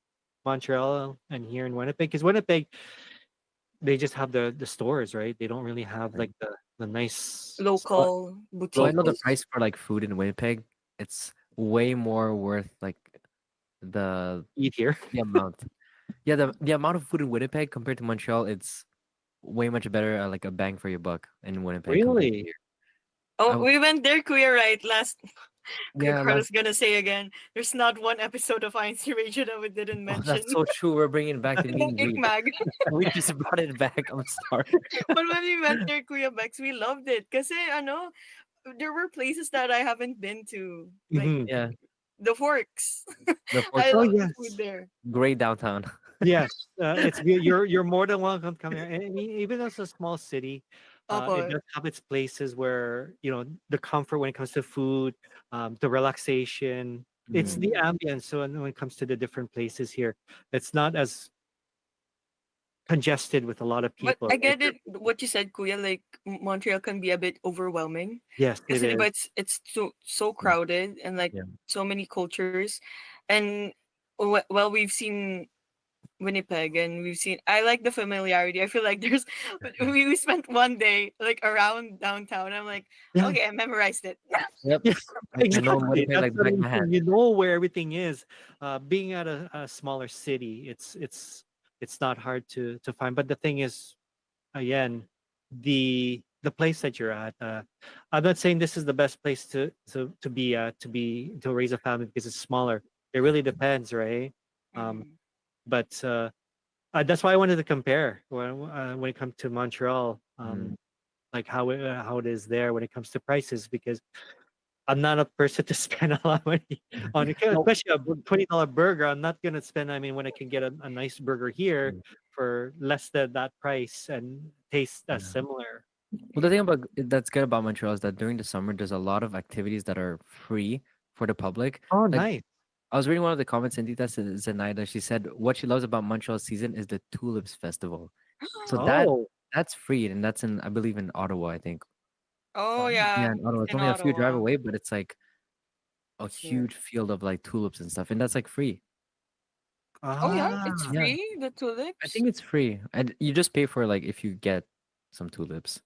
Montreal and here in Winnipeg? Because Winnipeg, they just have the stores, right? They don't really have like the nice spot Local So I know the boutiques. locals price for like food in Winnipeg, it's way more worth like the eat here. the amount. Yeah, the amount of food in Winnipeg compared to Montreal, it's way much better, like a bang for your buck in Winnipeg compared to Really? here. Oh, I, we went there, Kuya, right? Last Kuya yeah, last Carlos gonna say again. There's not one episode of INCRadio that we didn't oh, mention. that's so true. We're bringing back the meet and greet. Ikmag. We just brought it back. I'm sorry. But when we went there, Kuya Bex, we loved it. Kasi there were places that I haven't been to. Like Hmm. Yeah, the Forks. the I Forks Oh love are the food yes. there. great downtown. Yes, you're more than welcome to come here. And I mean, even though it's a small city, it Opo. does have its places where the comfort when it comes to food, the relaxation. It's Mhm. the Mhm. ambience. So when it comes to the different places here, it's not as congested with a lot of But people, I right? get it what you said, Kuya, like Montreal can be a bit overwhelming. Yes, it Kasi is. diba it's so Yeah, crowded and like yeah. so many cultures. And well, we've seen Winnipeg and we've seen I like the familiarity. I feel like there's we spent one day like around downtown. I'm like, Yeah, okay, I memorized it. Yep. yeah, I know exactly. Winnipeg That's like the what back of I'm my saying. hand. You know where everything is. Being at a smaller city, it's not hard to find. But the thing is, again, the place that you're at. I'm not saying this is the best place to be to raise a family because it's smaller. It really depends, right? Um, Mhm. but that's why I wanted to compare when it comes to Montreal, Mm. like how it is there when it comes to prices because I'm not a person to spend a lot of money on it, No. especially a $20 burger. I'm not gonna spend. I mean, when I can get a nice burger here Mm. for less than that price and taste as Yeah. similar. Well, the thing about that's good about Montreal is that during the summer, there's a lot of activities that are free for the public. Oh, Like nice. I was reading one of the comments, and Tita Zenaida, she said what she loves about Montreal season is the Tulips Festival. So Oh, that's free, and that's in I believe in Ottawa, I think. Oh Yeah, yeah, in Ottawa. it's It's in only a few drive Ottawa. away, but it's like a It's near. huge field of like tulips and stuff, and that's like free. Oh yeah, it's ah, Yeah, free, the I tulips. think it's free, and you just pay for like if you get some tulips.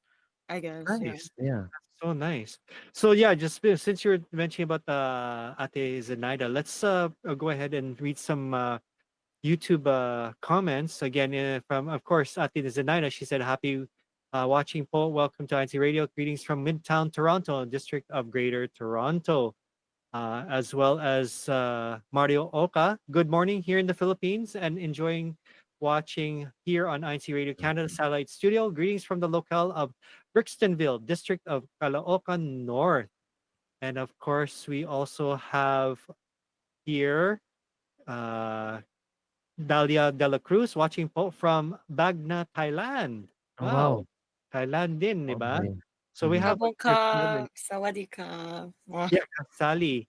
I guess, yeah. nice. Yeah. So nice. So yeah, just since you're mentioning about Ate Zenaida, let's go ahead and read some YouTube comments again from, of course, Ate Zenaida. She said, "Happy watching, po. Welcome to INC Radio. Greetings from Midtown Toronto, District of Greater Toronto." As well as Mario Oka. Good morning here in the Philippines and enjoying watching here on INC Radio Canada Satellite Studio. Greetings from the locale of Brixtonville, District of Caloocan North. And of course, we also have here uh, Dalia de la Cruz watching po from Bagna, Thailand. Oh Wow, wow. Thailand din, di ba? Okay. So we Mhm. have Kabong our ka, sawadee ka. yeah, Sally.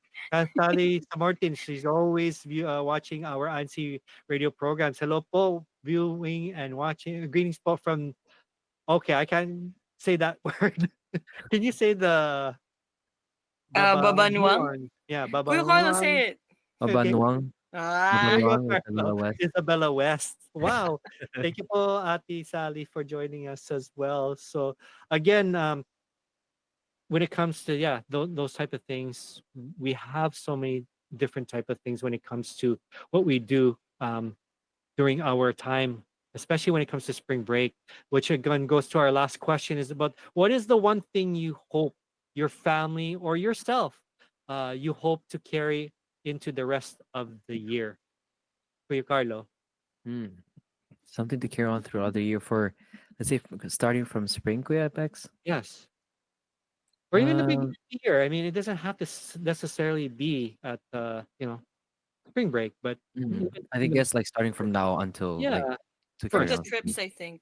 Sally Martin, she's always watching our ANSI radio programs. Hello po, viewing and watching. Greetings po from, okay, I can't say that word. Can you say the Babanwang? Babanuan? Yeah, Kuya Carlo, Babanuan. say it. Okay, Mabanwang. Ah, there you go, Mabanwang, Carlo. Isabela West. Isabella West. Wow. Thank you po, Ate Sally, for joining us as well. So again, when it comes to yeah those type of things, we have so many different type of things when it comes to what we do during our time, especially when it comes to spring break, which again goes to our last question, is about what is the one thing you hope your family or yourself you hope to carry into the rest of the year. For you, Carlo. Hmm. Something to carry on throughout the year for, let's say, starting from spring, Kuya Apex. Yes, or even the beginning Um, of the year. I mean, it doesn't have to necessarily be at spring break, but even I in think the guess like starting from now until like yeah, to from carry the first. on. trips, I think.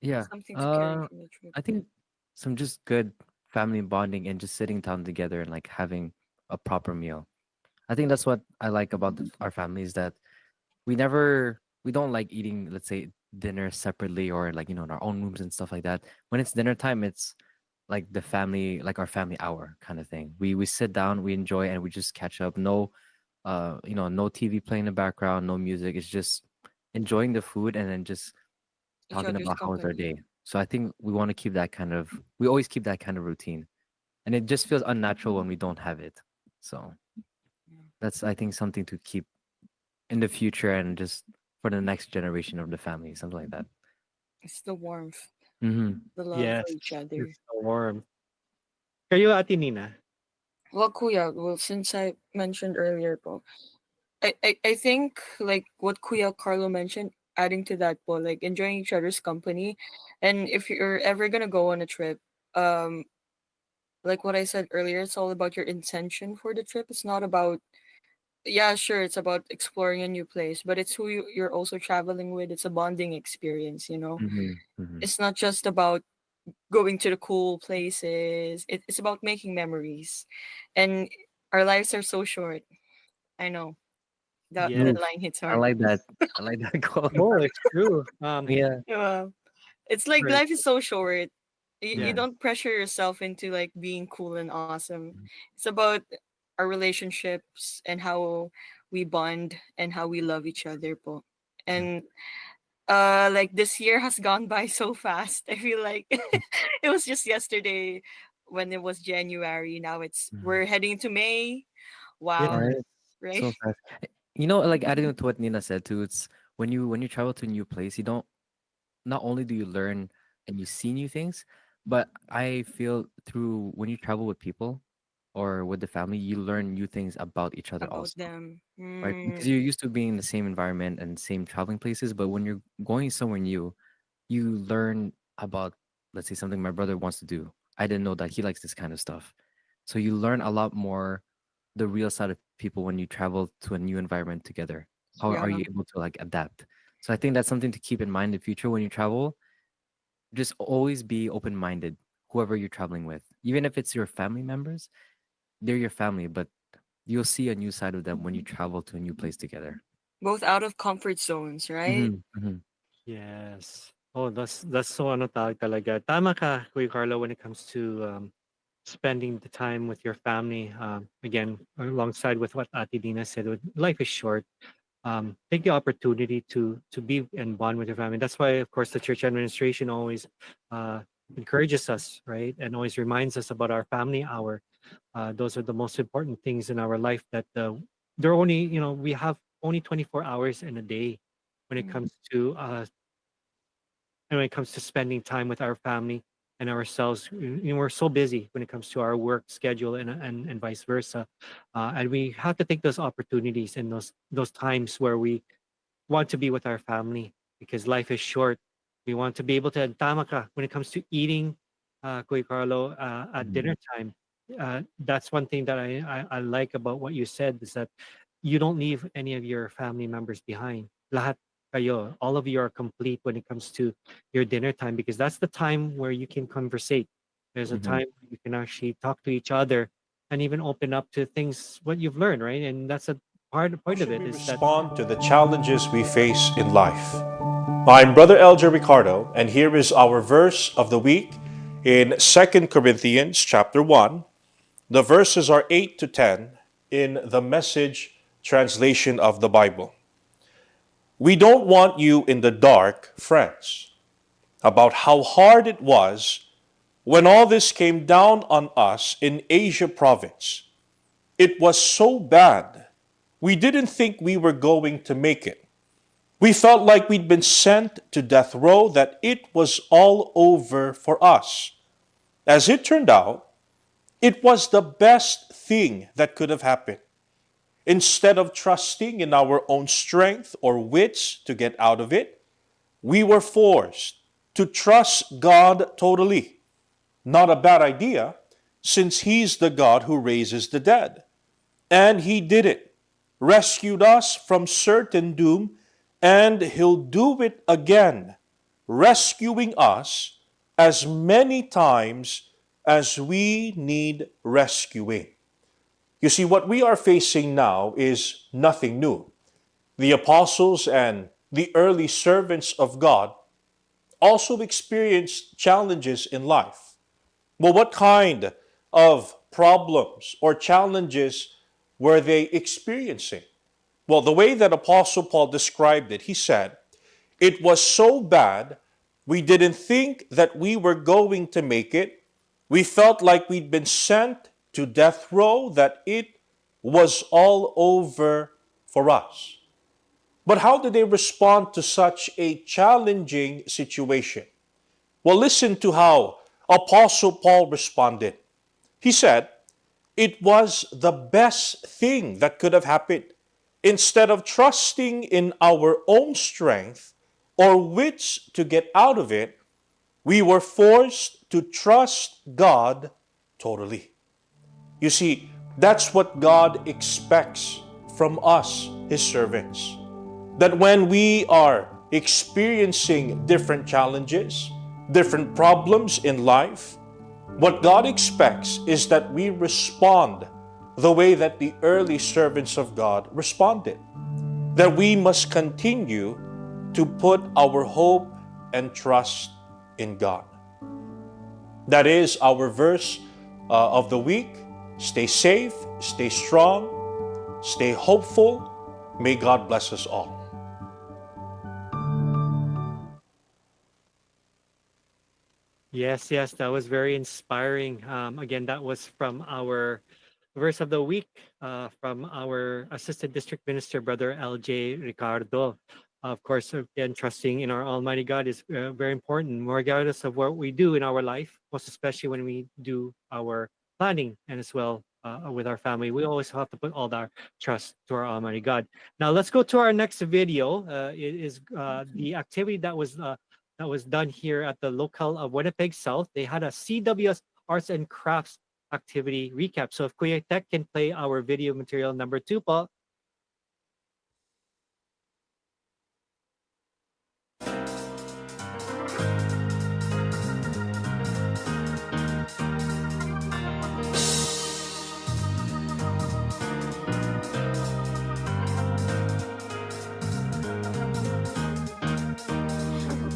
Yeah. Something to carry Uh, from the trip. I think some just good family bonding and just sitting down together and like having a proper meal. I think that's what I like about our family is that we don't like eating, let's say, dinner separately or like in our own rooms and stuff like that. When it's dinner time, it's like the family, like our family hour kind of thing. We sit down, we enjoy, and we just catch up. No, no TV playing in the background, no music. It's just enjoying the food and then just Each talking other's about how was our company. day. So I think we want to keep that we always keep that kind of routine, and it just feels unnatural when we don't have it. So Yeah. that's I think something to keep in the future and just for the next generation of the family, something like that. It's the warmth, Mm-hmm. the love Yes, for each other. it's so warm. Kayo, Ate Nina? Well, Kuya, well, since I mentioned earlier, po, I think like what Kuya Carlo mentioned, adding to that, po, like enjoying each other's company, and if you're ever gonna go on a trip, um, like what I said earlier, it's all about your intention for the trip. It's not about, yeah, sure, it's about exploring a new place, but it's who you're also traveling with. It's a bonding experience, you know. Mm-hmm. Mm-hmm. It's not just about going to the cool places. It's about making memories, and our lives are so short. I know that Yes. Oof, line hits I hard. like that. I like that quote. Oh, it's true. Yeah. Yeah, it's like Right. life is so short. You Yeah. Mm-hmm. don't pressure yourself into like being cool and awesome. It's about our relationships and how we bond and how we love each other, po. And like this year has gone by so fast. I feel like it was just yesterday when it was January. Now Mm-hmm. we're heading to May. Wow, Yes. Right. right? So fast. Like adding to what Nina said too, it's when you travel to a new place, you don't not only do you learn and you see new things, but I feel through when you travel with people or with the family, you learn new things about each other About also, them. right? Because you're used to being in the same environment and same traveling places, but when you're going somewhere new, you learn about, let's say, something my brother wants to do. I didn't know that he likes this kind of stuff. So you learn a lot more the real side of people when you travel to a new environment together. How are Yeah, you able to like adapt? So I think that's something to keep in mind in the future when you travel. Just always be open minded, whoever you're traveling with. Even if it's your family members, they're your family, but you'll see a new side of them when you travel to a new place together. both out of comfort zones, right? Mm-hmm, mm-hmm, Yes. Oh, that's so ano talaga. Tama ka, Kuya Carlo, when it comes to spending the time with your family. Again, alongside with what Ate Dina said, life is short. Take the opportunity to be and bond with your family. That's why, of course, the church administration always uh, encourages us, right, and always reminds us about our family hour. Those are the most important things in our life. That they're only, we have only 24 hours in a day when it Mm. comes to and when it comes to spending time with our family and ourselves. We're so busy when it comes to our work schedule and vice versa, and we have to take those opportunities and those times where we want to be with our family. because life is short. We want to be able to tama ka when it comes to eating, Kuya Carlo, at dinner time. That's one thing that I like about what you said, is that you don't leave any of your family members behind. Lahat kayo, all of you are complete when it comes to your dinner time, because that's the time where you can conversate. There's a Mhm. time where you can actually talk to each other and even open up to things what you've learned, right? And that's a How part of should it we is that respond to the challenges we face in life? I'm Brother Elger Ricardo, and here is our verse of the week in 2 Corinthians chapter 1. The verses are 8 to 10 in the Message translation of the Bible. We don't want you in the dark, friends, about how hard it was when all this came down on us in Asia province. It was so bad, we didn't think we were going to make it. We felt like we'd been sent to death row, that it was all over for us. As it turned out, it was the best thing that could have happened. Instead of trusting in our own strength or wits to get out of it, we were forced to trust God totally. Not a bad idea, since He's the God who raises the dead. And He did it, rescued us from certain doom, and He'll do it again, rescuing us as many times as we need rescuing. You see, what we are facing now is nothing new. The apostles and the early servants of God also experienced challenges in life. Well, what kind of problems or challenges were they experiencing? Well, the way that Apostle Paul described it, he said, it was so bad, we didn't think that we were going to make it. We felt like we'd been sent to death row, that it was all over for us. But how did they respond to such a challenging situation? Well, listen to how Apostle Paul responded. He said, it was the best thing that could have happened. Instead of trusting in our own strength or wits to get out of it, we were forced to trust God totally. You see, that's what God expects from us, His servants. That when we are experiencing different challenges, different problems in life, what God expects is that we respond the way that the early servants of God responded. That we must continue to put our hope and trust in God. That is our verse of the week. Stay safe, stay strong, stay hopeful. May God bless us all. yes, yes, that was very inspiring. Again, that was from our verse of the week, from our Assistant District Minister, Brother LJ Ricardo. Of course, again, trusting in our Almighty God is very important, regardless of what we do in our life, most especially when we do our planning and as well with our family. We always have to put all our trust to our Almighty God. Now, let's go to our next video. It is the activity that was done here at the local of Winnipeg South. They had a CWS Arts and Crafts activity recap. So if Kuya Tech can play our video material number 2, po.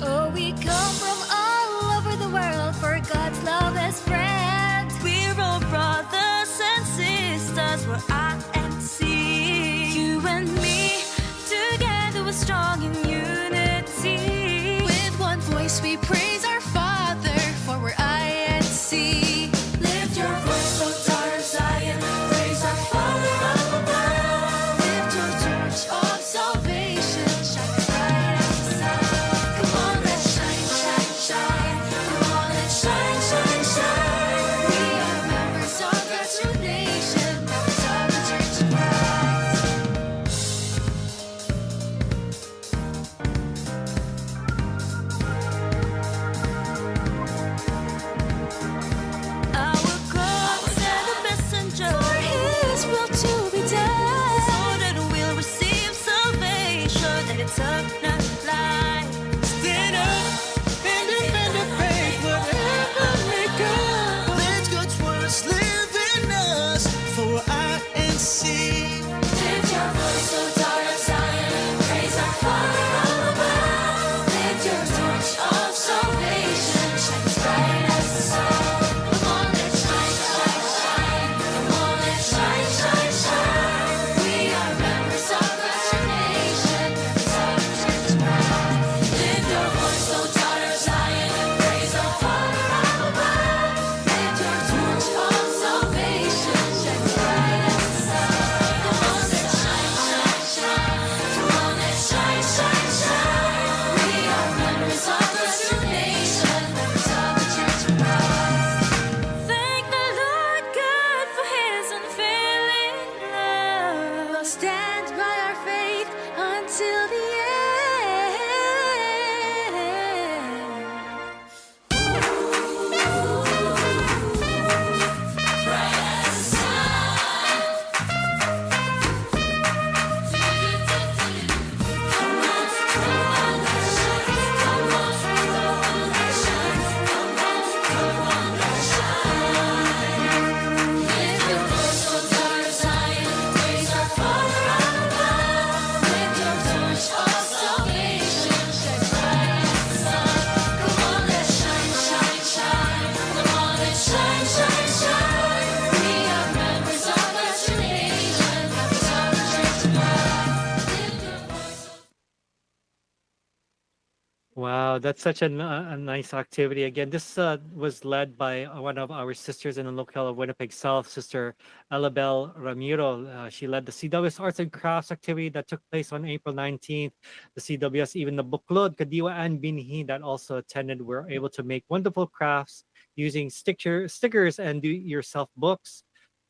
Oh, we come from all over the world, for God's love has spread. We're all brothers and sisters, we're INC. Shine, shine, shine. We are members of the true nation, members of the Church of Christ. Lift your voice. Wow, that's such a nice activity. Again, this was led by one of our sisters in the locale of Winnipeg South, Sister Elabel Ramiro. She led the CWS Arts and Crafts activity that took place on April 19th. The CWS, even the Buklod, Kadiwa, and Binhi that also attended were able to make wonderful crafts using stickers and do-it-yourself books.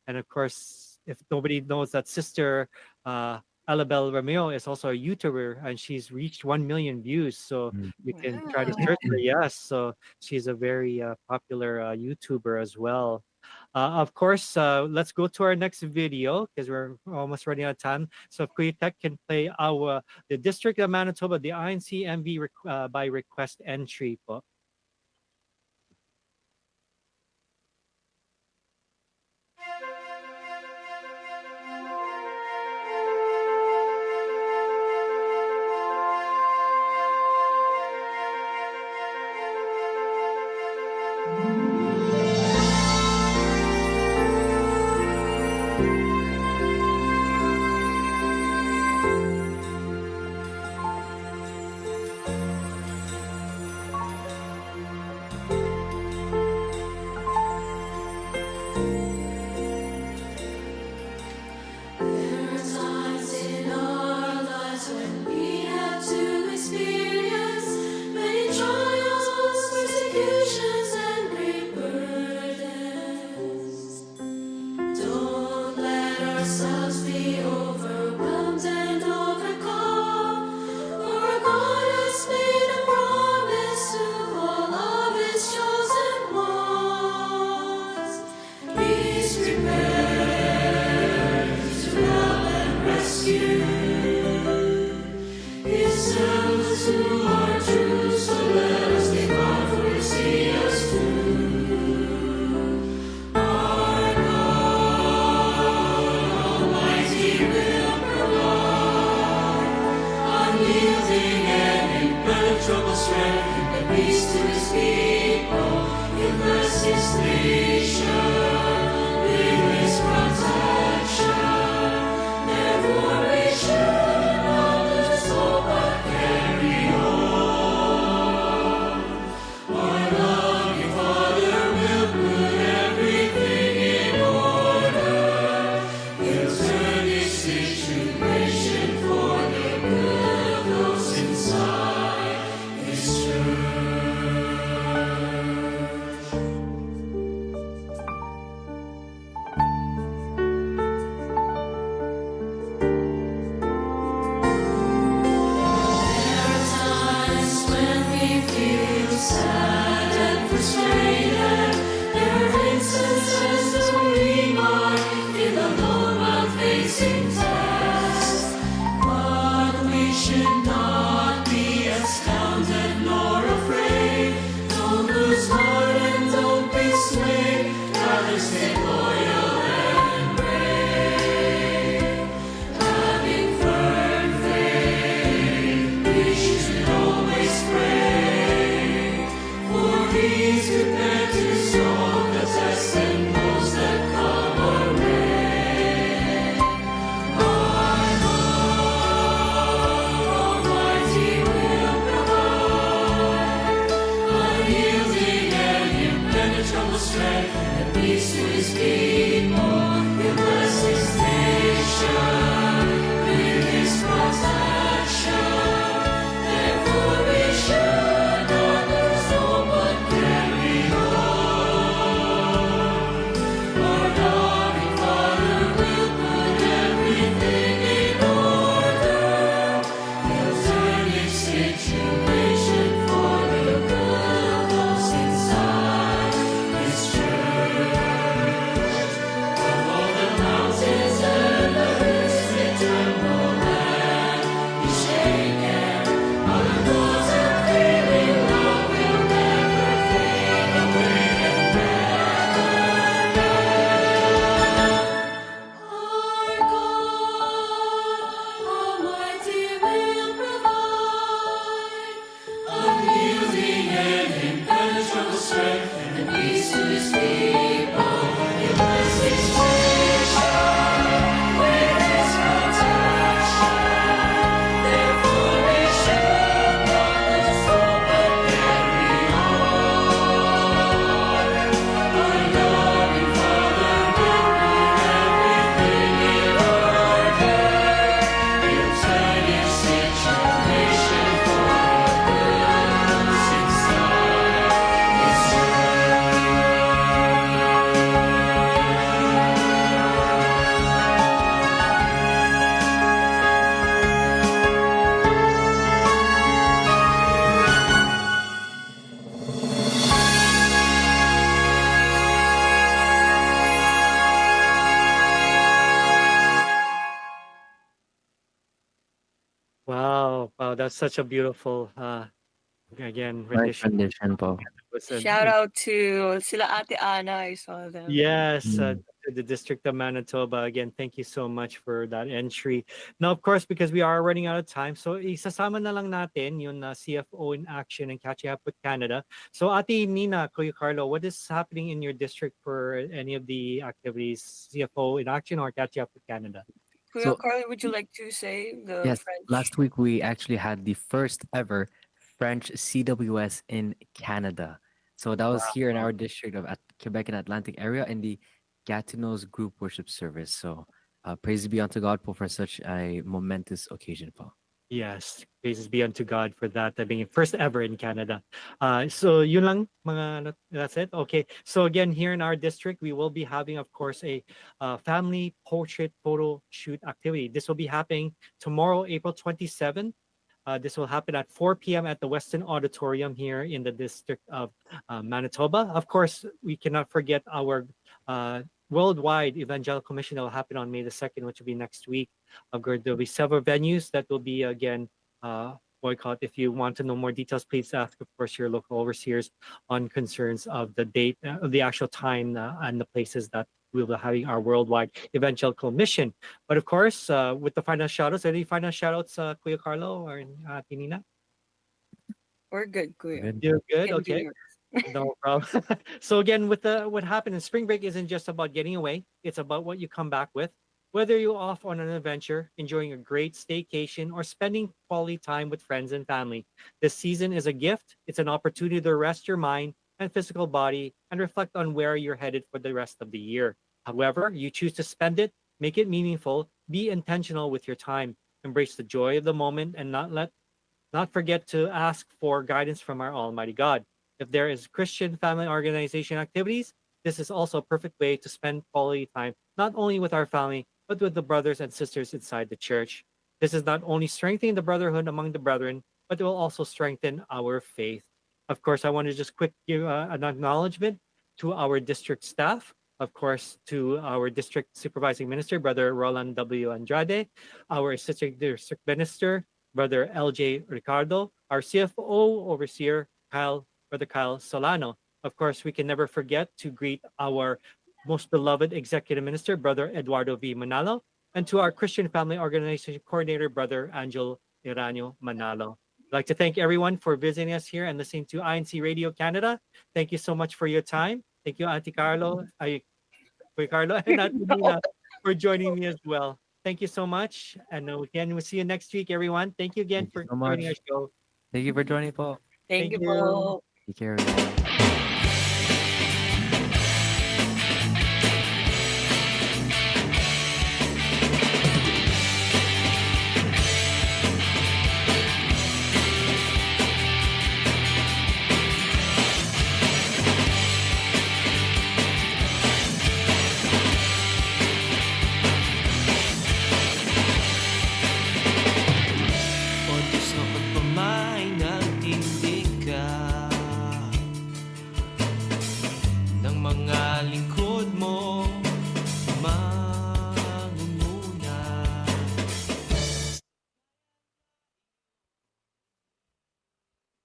And of course, if nobody knows that Sister Alabel Ramiro is also a YouTuber and she's reached 1 million views. So you can try to Wow. search her. Yes. So she's a very popular YouTuber as well. Of course, let's go to our next video because we're almost running out of time. So if Kuya Tech can play the District of Manitoba, the INCMV by request entry po. There are times in our lives when we have to experience many trials, persecutions, and great burdens. Don't let ourselves be overwhelmed and overcome, for God has made a promise to all of His chosen ones. Please prepare to help and rescue His servants who are true. So let us thank God for to see us through. Our God Almighty will provide unyielding and impenetrable strength and peace to His people. He'll bless His nation with His protection. Therefore we should not lose hope but carry on. Our loving Father will put everything in order. He'll turn His situation for the good of those inside His church. There are times when we feel sad and frustrated. There are instances when we might feel alone while facing tests. But we should not be astounded nor afraid. Don't lose heart and don't be swayed. Rather stay loyal and brave. Having firm faith, we should always pray. For He's prepared to solve the tests and woes that come our way. Our God Almighty will provide unyielding and impenetrable strength and peace to His people. He'll bless His nation with His protection. Therefore we should not lose hope but carry on. Our loving Father will put everything in order. He'll turn His situation for the good of those inside His church. From all the mountains and the hills His people. He blessed His nation with His protection. Therefore we should not lose hope but carry on. Our loving Father will put everything in order. He'll turn your situation for the good. Since time is Wow, wow, that's such a beautiful again Nice rendition. rendition po. Was Shout out to sila Ate Ana. I saw them. Yes, Mm. to the District of Manitoba. Again, thank you so much for that entry. Now, of course, because we are running out of time, so isasama na lang natin yung CFO in action and catching up with Canada. So, Ate Nina, Kuya Carlo, what is happening in your district for any of the activities, CFO in action or catching up with Canada? Kuya So- Carly, would you like to say the Yes, French? last week we actually had the first ever French CWS in Canada. So that was here in our district of Quebec and Atlantic area in the Gatineau's group worship service. So praise be unto God for such a momentous occasion, po. Yes, praises be unto God for that being first ever in Canada. So yun lang, that's it. Okay, so again, here in our district, we will be having, of course, a family portrait photo shoot activity. This will be happening tomorrow, April 27th. This will happen at 4 p.m. at the Weston Auditorium here in the district of Manitoba. Of course, we cannot forget our worldwide evangelical mission that will happen on May the 2nd, which will be next week. There'll be several venues that will be, again, boycott. If you want to know more details, please ask, of course, your local overseers on concerns of the date, of the actual time and the places that we'll be having our worldwide evangelical mission. But of course, with the final shoutouts, any final shoutouts, Kuya Carlo or Tinina? We're good, Kuya. Good. You're good, Can do okay. yours. No problem. So again, with what happened in spring break isn't just about getting away. It's about what you come back with. Whether you're off on an adventure, enjoying a great staycation, or spending quality time with friends and family, this season is a gift. It's an opportunity to rest your mind and physical body and reflect on where you're headed for the rest of the year. However, you choose to spend it, make it meaningful, be intentional with your time, embrace the joy of the moment, and not forget to ask for guidance from our Almighty God. If there is Christian family organization activities, this is also a perfect way to spend quality time, not only with our family, but with the brothers and sisters inside the church. This is not only strengthening the brotherhood among the brethren, but it will also strengthen our faith. Of course, I want to just quick give an acknowledgement to our district staff, of course, to our district supervising minister, Brother Roland W. Andrade, our assistant district minister, Brother LJ Ricardo, our CFO overseer, Brother Kyle Solano. Of course, we can never forget to greet our most beloved executive minister, Brother Eduardo V. Manalo, and to our Christian Family Organization coordinator, Brother Angel Iranio Manalo. I'd like to thank everyone for visiting us here and listening to INC Radio Canada. Thank you so much for your time. Thank you, Auntie Carlo, Kuya Carlo, and Auntie Nina for joining me as well. Thank you so much. And again, we'll see you next week, everyone. Thank you again Thank you for so joining our much. show. Thank you for joining, po. Thank you you. po. Take care, everyone. O Diyos na pagpamahal nagtindig ka ng mga lingkod mo.